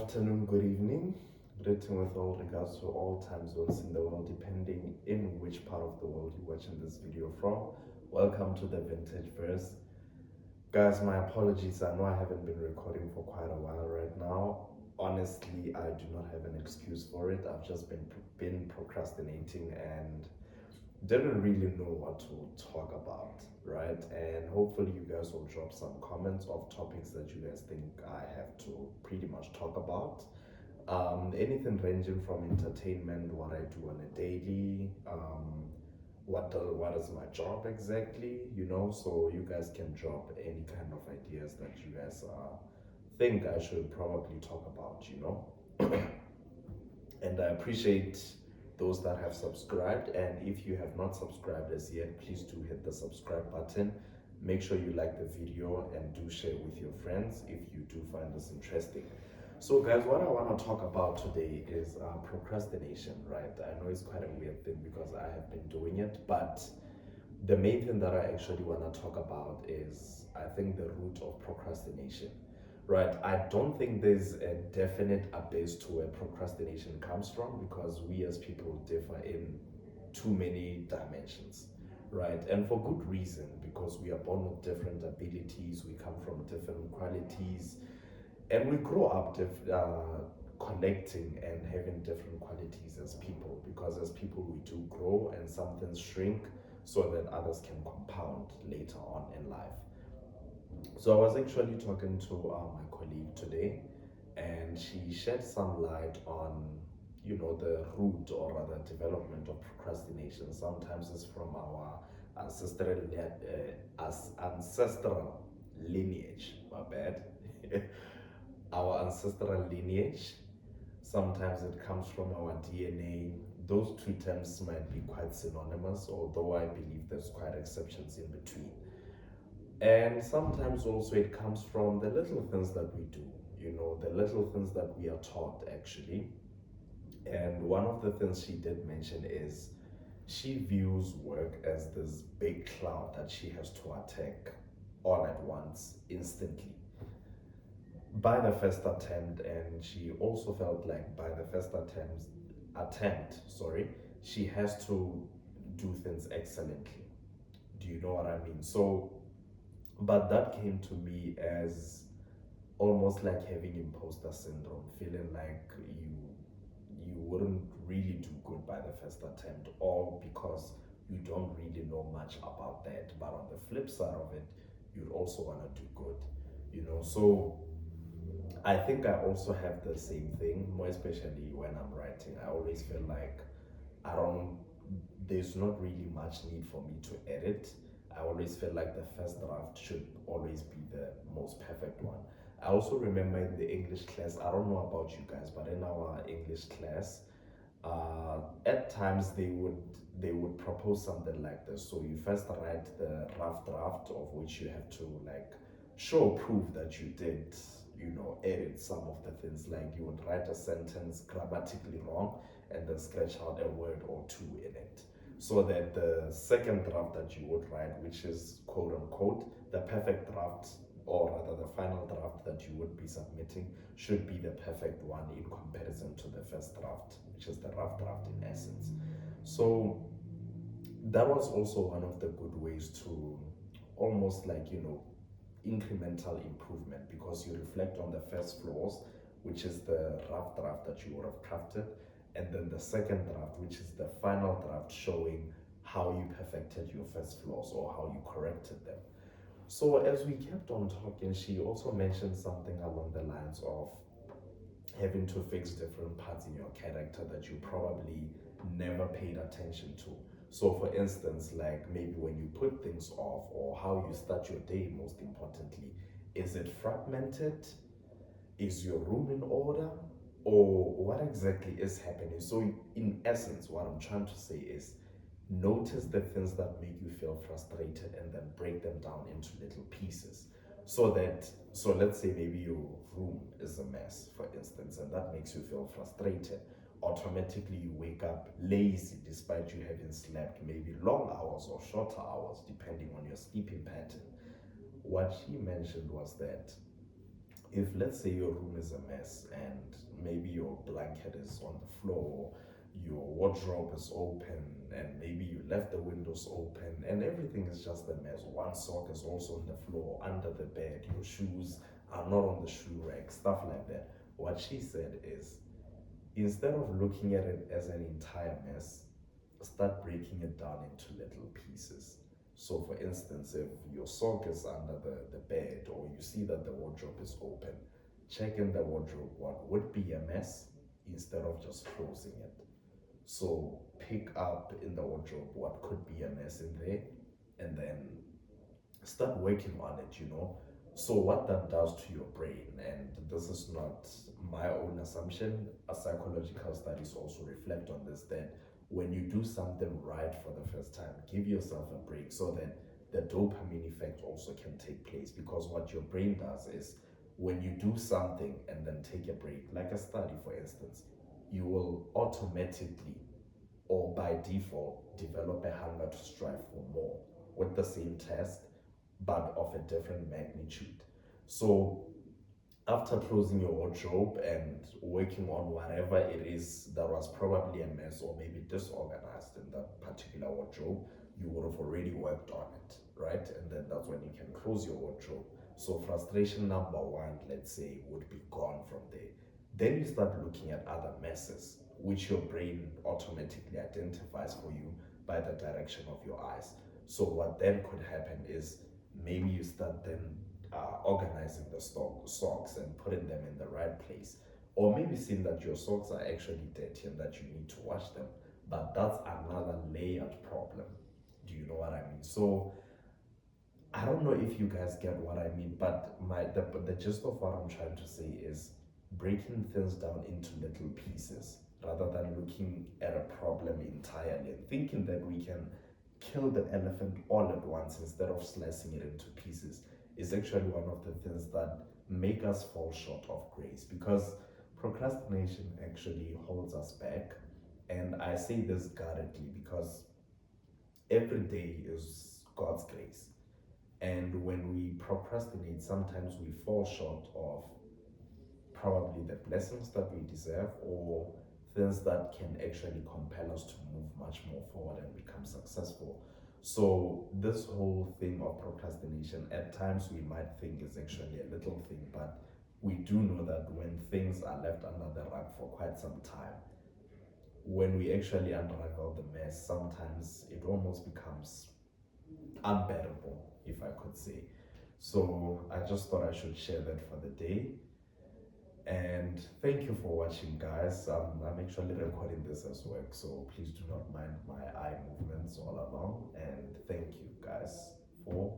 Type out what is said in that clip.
afternoon, good evening. Greeting with all regards to all time zones in the world, depending in which part of the world you're watching this video from. Welcome to the Vintage Verse. Guys, my apologies. I know I haven't been recording for quite a while right now. Honestly, I do not have an excuse for it. I've just been procrastinating and didn't really know what to talk about, right? And hopefully you guys will drop some comments of topics that you guys think I have to pretty much talk about. Anything ranging from entertainment, what I do on a daily, what is my job exactly, so you guys can drop any kind of ideas that you guys think I should probably talk about. And I appreciate those that have subscribed, and if you have not subscribed as yet, please do hit the subscribe button. Make sure you like the video and do share with your friends if you do find this interesting. So guys, what I want to talk about today is procrastination, right? I know it's quite a weird thing because I have been doing it, but the main thing that I actually want to talk about is, I think, the root of procrastination. Right, I don't think there's a definite abyss to where procrastination comes from, because we as people differ in too many dimensions, right? And for good reason, because we are born with different abilities, we come from different qualities, and we grow up collecting and having different qualities as people, because as people we do grow and some things shrink so that others can compound later on in life. So I was actually talking to my colleague today, and she shed some light on, the root, or rather development of procrastination. Sometimes it's from our ancestral lineage. My bad. Our ancestral lineage. Sometimes it comes from our DNA. Those two terms might be quite synonymous, although I believe there's quite exceptions in between. And sometimes also it comes from the little things that we do, the little things that we are taught actually. And one of the things she did mention is she views work as this big cloud that she has to attack all at once, instantly, by the first attempt. And she also felt like by the first attempt, she has to do things excellently. Do you know what I mean? So, but that came to me as almost like having imposter syndrome, feeling like you wouldn't really do good by the first attempt, all because you don't really know much about that. But on the flip side of it, you'd also want to do good. So I think I also have the same thing, more especially when I'm writing. I always feel like I don't, there's not really much need for me to edit. I always feel like the first draft should always be the most perfect one. I also remember in the English class, I don't know about you guys, but in our English class, at times they would propose something like this. So you first write the rough draft, of which you have to like show proof that you did, edit some of the things. Like you would write a sentence grammatically wrong and then scratch out a word or two in it, so that the second draft that you would write, which is quote unquote the perfect draft, or rather the final draft that you would be submitting, should be the perfect one in comparison to the first draft, which is the rough draft in essence. So that was also one of the good ways to almost like, incremental improvement, because you reflect on the first flaws, which is the rough draft that you would have crafted, and then the second draft, which is the final draft, showing how you perfected your first flaws or how you corrected them. So as we kept on talking, she also mentioned something along the lines of having to fix different parts in your character that you probably never paid attention to. So for instance, like maybe when you put things off, or how you start your day, most importantly, is it fragmented? Is your room in order? Or what exactly is happening? So in essence, what I'm trying to say is, notice the things that make you feel frustrated and then break them down into little pieces. So let's say maybe your room is a mess, for instance, and that makes you feel frustrated. Automatically you wake up lazy despite you having slept maybe long hours or shorter hours depending on your sleeping pattern. What she mentioned was that if, let's say, your room is a mess and maybe your blanket is on the floor, your wardrobe is open, and maybe you left the windows open, and everything is just a mess. One sock is also on the floor, under the bed, your shoes are not on the shoe rack, stuff like that. What she said is, instead of looking at it as an entire mess, start breaking it down into little pieces. So, for instance, if your sock is under the bed, or you see that the wardrobe is open, check in the wardrobe what would be a mess instead of just closing it. So, pick up in the wardrobe what could be a mess in there, and then start working on it. So what that does to your brain, and this is not my own assumption, a psychological studies also reflect on this, that when you do something right for the first time, give yourself a break so that the dopamine effect also can take place. Because what your brain does is, when you do something and then take a break, like a study for instance, you will automatically or by default develop a hunger to strive for more with the same task but of a different magnitude. So after closing your wardrobe and working on whatever it is that was probably a mess or maybe disorganized in that particular wardrobe, you would have already worked on it, right? And then that's when you can close your wardrobe. So frustration number one, let's say, would be gone from there. Then you start looking at other messes, which your brain automatically identifies for you by the direction of your eyes. So what then could happen is, maybe you start then organizing the socks and putting them in the right place. Or maybe seeing that your socks are actually dirty and that you need to wash them. But that's another layered problem. Do you know what I mean? So I don't know if you guys get what I mean, but the gist of what I'm trying to say is breaking things down into little pieces rather than looking at a problem entirely and thinking that we can kill the elephant all at once instead of slicing it into pieces is actually one of the things that make us fall short of grace, because procrastination actually holds us back. And I say this guardedly because every day is God's grace. And when we procrastinate, sometimes we fall short of probably the blessings that we deserve, or things that can actually compel us to move much more forward and become successful. So, this whole thing of procrastination, at times we might think is actually a little thing, but we do know that when things are left under the rug for quite some time, when we actually unravel the mess, sometimes it almost becomes unbearable, if I could say. So I just thought I should share that for the day. And thank you for watching, guys. I'm actually recording this as work, so please do not mind my eye movements all along. And thank you, guys.